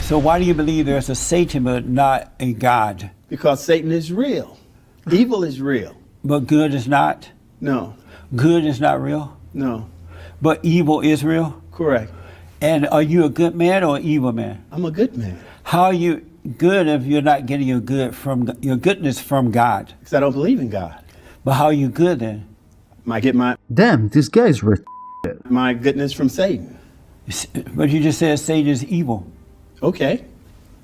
So why do you believe there's a Satan but not a God? Because Satan is real. Evil is real. But good is not? No. Good is not real? No. But evil is real? Correct. And are you a good man or an evil man? I'm a good man. How are you good if you're not getting your goodness from God? Because I don't believe in God. But how are you good then? I get Damn, this guy's my goodness from Satan. But you just said Satan is evil. Okay.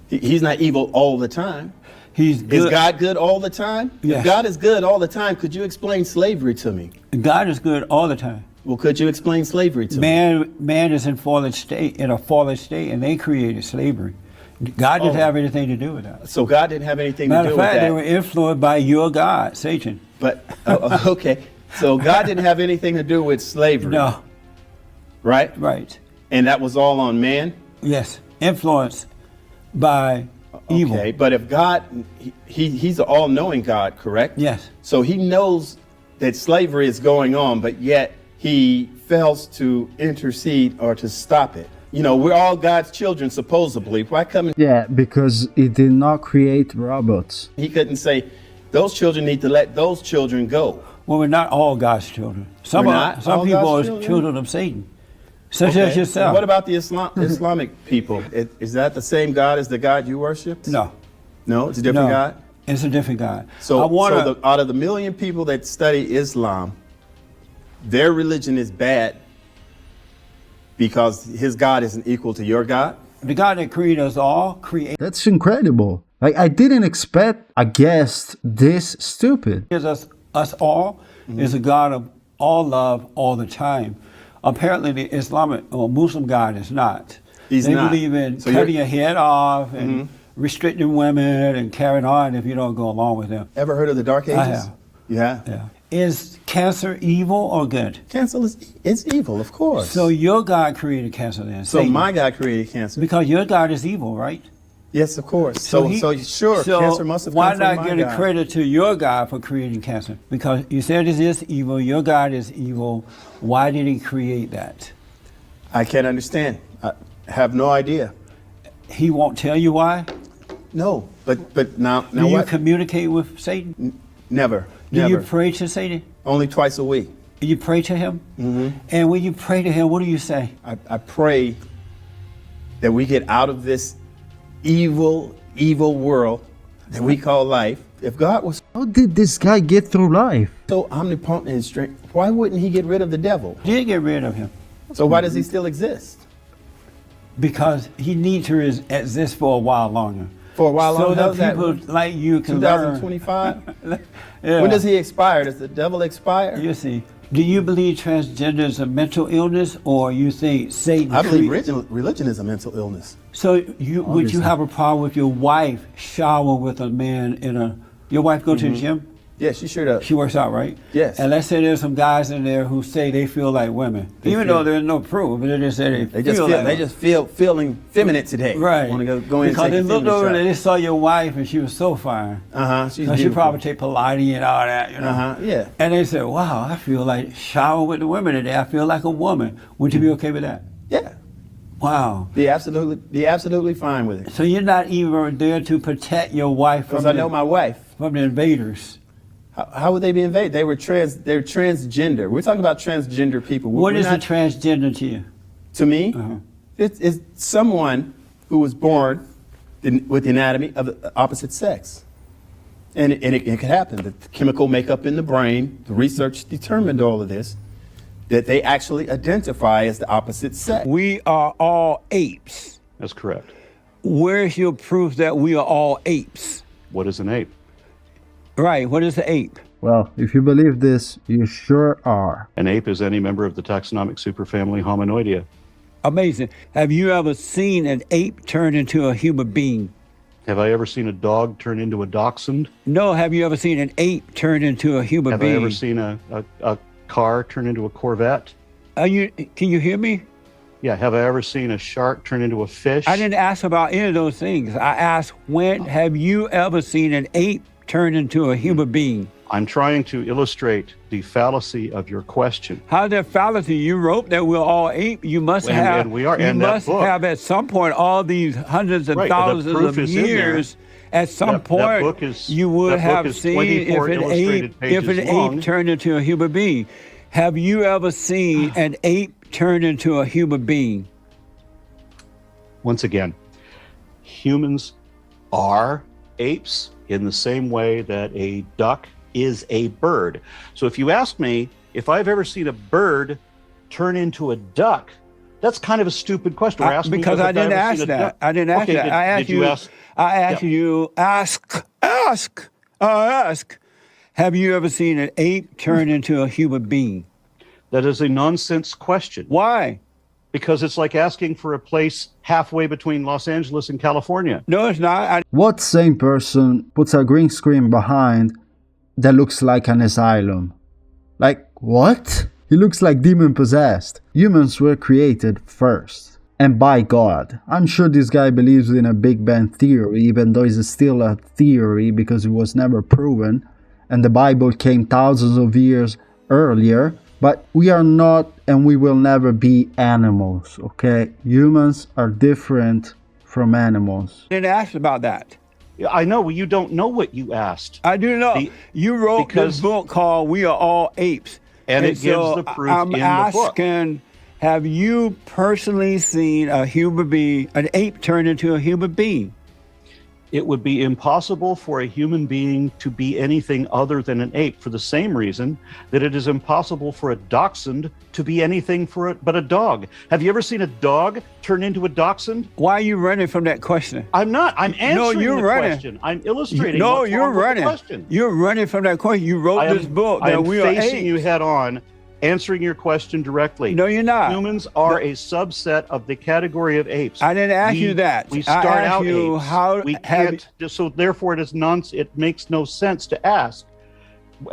He's not evil all the time. He's good. Is God good all the time? Yes. If God is good all the time, could you explain slavery to me? God is good all the time. Well, could you explain slavery to me? Man is in a fallen state, and they created slavery. God didn't have anything to do with that. So God didn't have anything to Matter do of with fact, that. they were influenced by your God, Satan. But, okay. So God didn't have anything to do with slavery. No. Right? Right. And that was all on man? Yes. Influenced by evil. Okay, but if God, he's an all-knowing God, correct? Yes. So he knows that slavery is going on, but yet he fails to intercede or to stop it. You know, we're all God's children, supposedly. Why come and Yeah, because he did not create robots. he couldn't say, those children need to let those children go? Well, we're not all God's children. Some We're not all people God's are children? of Satan, such Okay. as yourself. What about the Islamic people? Is that the same God as the God you worship? No. No, it's a different No. God? It's a different God. So, I out of the million people that study Islam, their religion is bad because his God isn't equal to your God? the God that created us all created That's incredible. Like, I didn't expect a guest this stupid. us all, is a God of all love all the time. Apparently the Islamic or Muslim God is not. He's they not. believe in So cutting you're- your head off and restricting women and carrying on if you don't go along with them. Ever heard of the Dark Ages? I have. You have? Yeah. Is cancer evil or good? Cancer is evil, of course. So your God created cancer then. So Satan. my God created cancer. Because your God is evil, right? Yes, of course. So sure, cancer must have why come from not my give God. credit to your God for creating cancer? Because you said it is evil, your God is evil. Why did he create that? I can't understand. I have no idea. He won't tell you why? No, but now Do you what? communicate with Satan? Never. Do Never. you pray to Satan? Only twice a week. You pray to him? Mm-hmm. And when you pray to him, what do you say? I pray that we get out of this evil world that we call life. If God was How did this guy get through life? so omnipotent and strength, why wouldn't he get rid of the devil? Did get rid of him? So why does he still exist? Because he needs to exist for a while longer. For a while So longer? that How's that? people like you can learn. 2025? Yeah. When does he expire? Does the devil expire? You see. Do you believe transgender is a mental illness, or you think Satan? I believe religion is a mental illness. So would you have a problem with your wife shower with a man in a? Your wife go to the gym? Yes, she sure does. She works out, right? Yes. And let's say there's some guys in there who say they feel like women, even though there's no proof, but they just say They just feel feeling feminine today. right. Want to go in and because take they a looked feminine over shot. and they saw your wife and she was so fine. She's She beautiful. probably take Pilates and all that, you know. Yeah. And they said, "Wow, I feel like showering with the women today. I feel like a woman." Would you be okay with that? Yeah. Wow. Be absolutely fine with it. So you're not even there to protect your wife Because I know my wife. from the invaders. How would they be invaded? They're transgender. We're talking about transgender people. What We're is a not- transgender to you? To me, Uh-huh. it's someone who was born with the anatomy of the opposite sex. And it could happen. The chemical makeup in the brain, the research determined all of this, that they actually identify as the opposite sex. We are all apes. That's correct. Where's your proof that we are all apes? What is an ape? Right, what is the ape? Well, if you believe this, you sure are. An ape is any member of the taxonomic superfamily Hominoidea. Amazing. Have you ever seen an ape turn into a human being? Have I ever seen a dog turn into a dachshund? No, have you ever seen an ape turn into a human Have being? I ever seen a car turn into a Corvette? Can you hear me? Yeah, have I ever seen a shark turn into a fish? I didn't ask about any of those things. I asked, when have you ever seen an ape turn into a human being? I'm trying to illustrate the fallacy of your question. How's that fallacy? You wrote that we're all ape. You must And- have. and we are, You and that must book- have at some point all these hundreds of Right, the thousands proof of is in there. years. At some That point, book is- you would that book have is seen 24 if an illustrated pages long. ape turned into a human being. Have you ever seen an ape turn into a human being? Once again, humans are apes in the same way that a duck is a bird. So if you ask me if I've ever seen a bird turn into a duck, that's kind of a stupid question. Or ask me Because if I I've didn't ever ask seen a that. duck. I didn't ask Okay, that. I asked did you ask? ask. Have you ever seen an ape turn into a human being? That is a nonsense question. Why? Because it's like asking for a place halfway between Los Angeles and California. No, it's not. What sane person puts a green screen behind that looks like an asylum? Like, what? He looks like demon possessed. Humans were created first. And by God. I'm sure this guy believes in a Big Bang theory, even though it's still a theory because it was never proven. And the Bible came thousands of years earlier. But we are not and we will never be animals, okay? Humans are different from animals. I didn't ask about that. I know, well, you don't know what you asked. I do know. You wrote because- this book called "We Are All Apes," And it gives the proof I'm in the book. asking, have you personally seen a human being, an ape, turn into a human being? It would be impossible for a human being to be anything other than an ape for the same reason that it is impossible for a dachshund to be anything but a dog. Have you ever seen a dog turn into a dachshund? Why are you running from that question? I'm not. I'm answering you're the running. question. I'm illustrating No, what's you're wrong with the running. question. You're running from that question. You wrote this book I that am we are facing apes. you head on, answering your question directly. No, you're not. Humans are a subset of the category of apes. I didn't ask you that. We I start asked out you apes. how we have- can't. So therefore, it makes no sense to ask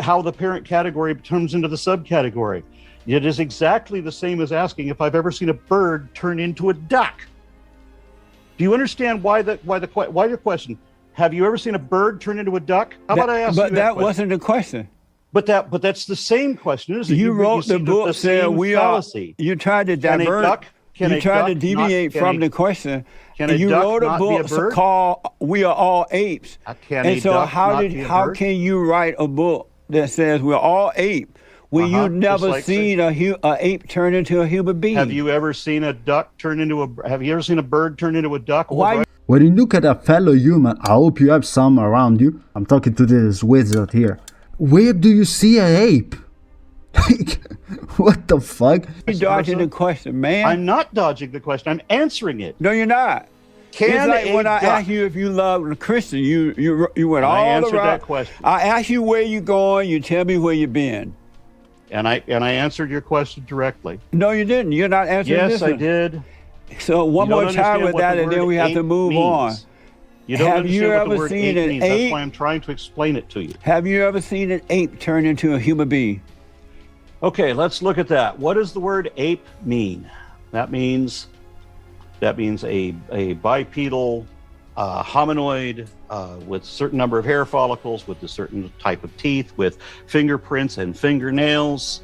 how the parent category turns into the subcategory. It is exactly the same as asking if I've ever seen a bird turn into a duck. Do you understand why your question? Have you ever seen a bird turn into a duck? How about I ask you But that question? wasn't the question. But that's the same question, isn't it? You wrote the see book saying same we fallacy. are. You tried to Can a divert. duck- can you a tried to duck deviate not- can from a- the question. can And a you duck wrote a not be a book bird? called "We Are All Apes." Can and a so duck how not did be a how bird? can you write a book that says we're all ape when Uh-huh, you've never just like seen a ape turn into a human being? Have you ever seen a duck turn into a? Have you ever seen a bird turn into a duck? Or Why- vice- When you look at a fellow human, I hope you have some around you. I'm talking to this wizard here. Where do you see an ape? Like, what the fuck? You dodging the question, man. I'm not dodging the question. I'm answering it. No, you're not. Can it's like a when I duck- asked you if you love a Christian, you went I all answered around. that question. I asked you where you going. You tell me where you been. And I answered your question directly. No, you didn't. You're not answering Yes, this I one. did. So one You don't more time understand with what that, the and then word we have to ape move on. means. You don't Have you understand what ever the word seen ape an means. ape? That's why I'm trying to explain it to you. Have you ever seen an ape turn into a human being? Okay, let's look at that. What does the word ape mean? That means a bipedal hominoid with a certain number of hair follicles, with a certain type of teeth, with fingerprints and fingernails.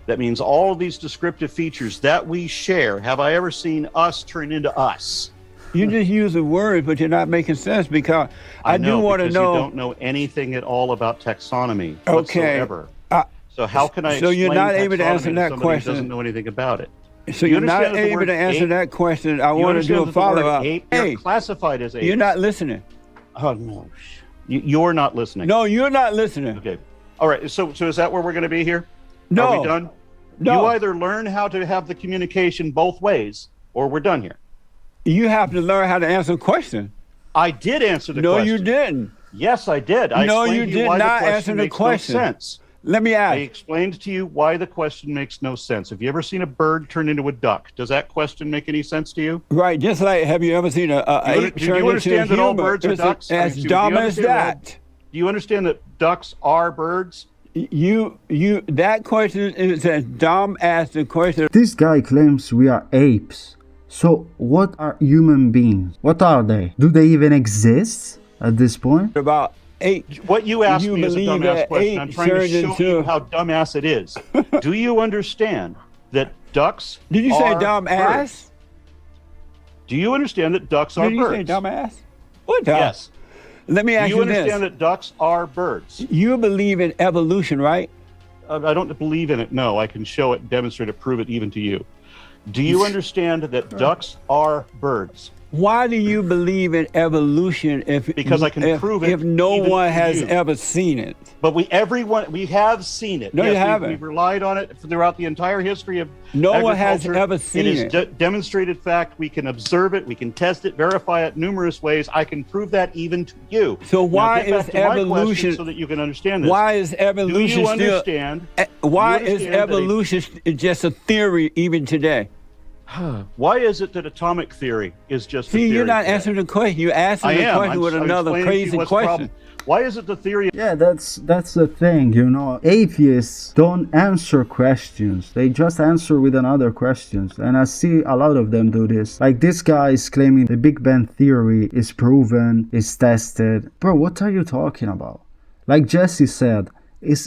That means all of these descriptive features that we share. Have I ever seen us turn into us? You just use the word, but you're not making sense because I do know, want to because know. You don't know anything at all about taxonomy Okay. whatsoever. Uh, So how can I? so you're explain not able to taxonomy answer that somebody who question. Doesn't know anything about it. So You you're not understand that the able word to answer ape- that question. I You want to do understand a that the word follow up. ape, Hey, you're classified as apes. you're not listening. Oh no, you're not listening. No, you're not listening. Okay. All right. So is that where we're going to be here? No. Are we done? No. You either learn how to have the communication both ways, or we're done here. You have to learn how to answer a question. I did answer the No, question. you didn't. Yes, I did. I No, explained you to did why not the answer question the makes question. No sense. Let me I ask. explained to you why the question makes no sense. Have you ever seen a bird turn into a duck? Does that question make any sense to you? Right, just like have you ever seen a ape do you turn into a understand that all human? birds are It's ducks? as Do you dumb as understand that. Do you understand that ducks are birds? You that question is as dumb as the question This guy claims we are apes. So what are human beings? What are they? Do they even exist at this point? about What you asked you me is a believe dumbass that question. I'm ape trying to turned show into- you how dumbass it is. Do you understand that ducks Did you say are dumb birds? ass? Do you understand that ducks are Did you birds? say dumb ass? What the? Yes. Let me Do ask you you understand this. that ducks are birds? You believe in evolution, right? I don't believe in it. No, I can show it, demonstrate it, prove it even to you. Do you understand that ducks are birds? Why do you believe in evolution Because I can prove it if no even one to has you. ever seen it? But we have seen it. No, you Yes, haven't. We've relied on it throughout the entire history of No one has agriculture. ever seen It is it. demonstrated fact. We can observe it. We can test it, verify it numerous ways. I can prove that even to you. So Now, why get back is to my question evolution- so that you can understand this? Why is Do evolution you still? understand? Why do you is understand that a- evolution just a theory even today? Why is it that atomic theory is just a See, theory you're not today? answering the question. You're I answering the am. question with I'm another explaining to you crazy what's the question. problem. Why is it the theory? Yeah, that's the thing, you know. Atheists don't answer questions. They just answer with another questions. And I see a lot of them do this. Like this guy is claiming the Big Bang theory is proven, is tested. Bro, what are you talking about? Like Jesse said,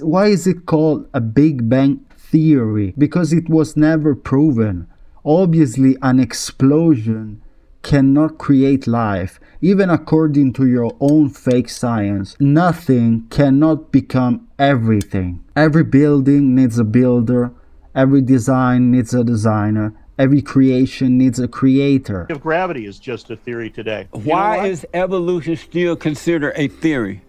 why is it called a Big Bang theory? Because it was never proven. Obviously, an explosion cannot create life. Even according to your own fake science, nothing cannot become everything. Every building needs a builder. Every design needs a designer. Every creation needs a creator. Of gravity is just a theory today. You know Why is evolution still considered a theory?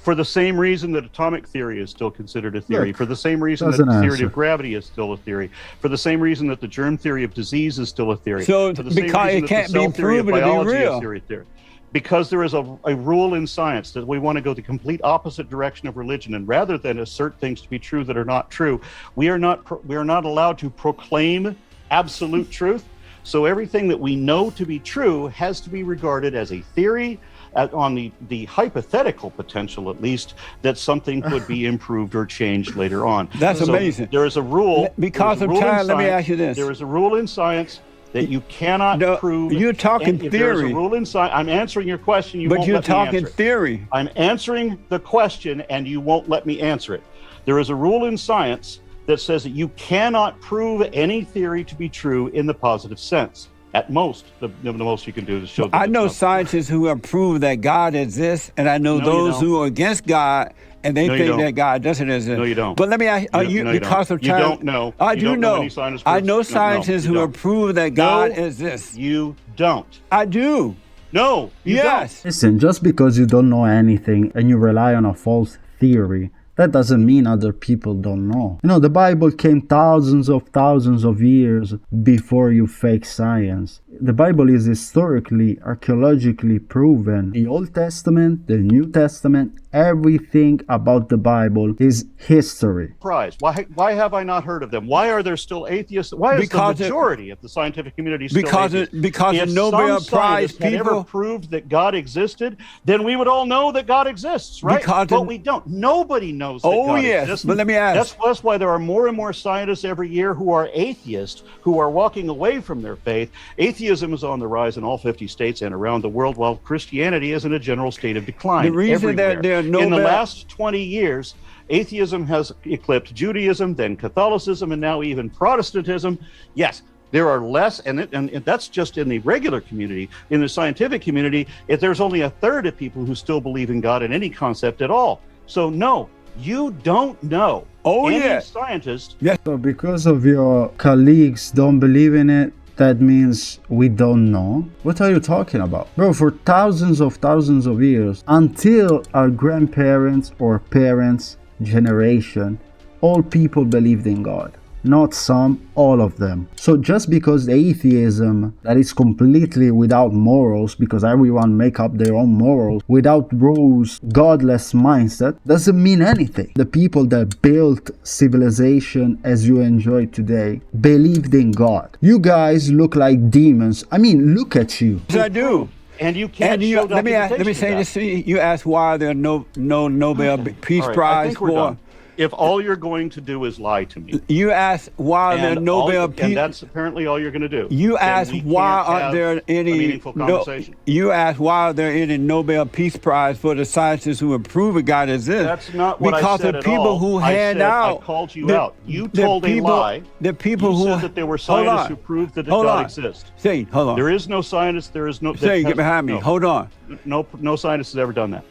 For the same reason that atomic theory is still considered a theory, Look, for the same reason that doesn't the theory answer. of gravity is still a theory, for the same reason that the germ theory of disease is still a theory, So, for the same because reason it that can't the cell be theory of proven to be biology real. is theory. Because there is a rule in science that we want to go the complete opposite direction of religion, and rather than assert things to be true that are not true, we are not allowed to proclaim absolute truth. So everything that we know to be true has to be regarded as a theory, on the hypothetical potential, at least, that something could be improved or changed later on. That's So amazing. There is a rule. Because there is a of rule in time, let me science- ask you this. There is a rule in science that you cannot No, prove. you're talking and if there is theory. a rule in science. I'm answering your question. You But won't you're let me talking answer it. theory. I'm answering the question, and you won't let me answer it. There is a rule in science that says that you cannot prove any theory to be true in the positive sense. At most, the most you can do is show. that I it's know not- scientists who have proved that God exists, and I know No, you those don't. who are against God, and they No, you think don't. that God doesn't exist. No, you don't. But let me ask No, you, no, you because don't. of time. You don't know. I You do don't know know. any scientists I proves- know no, scientists you who don't. have proved that God exists. You don't. I do. No, you Yes. Listen, just because you don't know anything and you rely on a false theory, that doesn't mean other people don't know. You know, the Bible came thousands of years before you fake science. The Bible is historically, archaeologically proven. The Old Testament, the New Testament, everything about the Bible is history. Prize. Why have I not heard of them? Why are there still atheists? Why is Because the majority of the scientific community still because atheists? because if the Nobel some Prize scientist had ever people. proved that God existed, then we would all know that God exists, right? Because but the- we don't. Nobody knows that Oh, God yes, exists. but let me ask. That's why there are more and more scientists every year who are atheists, who are walking away from their faith. Atheism is on the rise in all 50 states and around the world, while Christianity is in a general state of decline. The reason that everywhere. there are no in the Nobel- last 20 years, atheism has eclipsed Judaism, then Catholicism, and now even Protestantism. Yes, there are less, and that's just in the regular community. In the scientific community, if there's only a third of people who still believe in God in any concept at all. So no, you don't know. Oh, any yeah. scientist. So because of your colleagues don't believe in it, that means we don't know? What are you talking about? Bro, for thousands of years, until our grandparents or parents' generation, all people believed in God. Not some, all of them. So just because atheism that is completely without morals, because everyone make up their own morals, without rules, godless mindset, doesn't mean anything. The people that built civilization as you enjoy today believed in God. You guys look like demons. I mean, look at you. Yes, I do. And you can't And you, show let me say documentation this of to you. You asked why there are no Nobel Peace All right, I Prize think we're for. done. if all you're going to do is lie to me, You asked why the Nobel and Peace. that's apparently all you're going to do. You then asked we why can't aren't have there a any meaningful conversation. You asked why are there any Nobel Peace Prize for the scientists who have proven God exists? That's not what because I said the at people all. who I hand said, out. I called you the- out. You the told people, a lie. The people you who said that there were hold scientists on. who proved that Hold God on. exists. Say, hold on. There is no scientist. There is no. Say, get behind me. No, Hold on. no scientist has ever done that.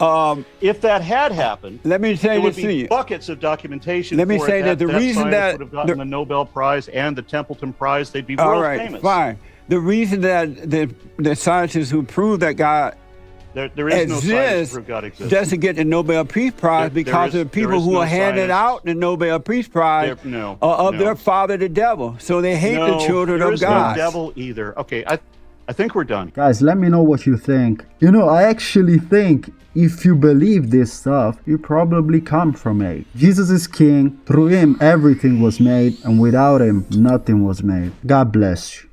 If that had happened, Let me say there would this to be you. buckets of documentation. Let me for say it that the reason scientist that would have gotten the Nobel Prize and the Templeton Prize, they'd be All world right, famous. fine. The reason that the scientists who prove that God There is no science to exists prove God exists. doesn't get the Nobel Peace Prize There because is- the people there is who no are handing science. out the Nobel Peace Prize No, are of no. their father, the devil. So they hate No, the children there of is God. no devil either. Okay, I think we're done. Guys, let me know what you think. You know, I actually think if you believe this stuff, you probably come from Ape. Jesus is king. Through him, everything was made, and without him, nothing was made. God bless you.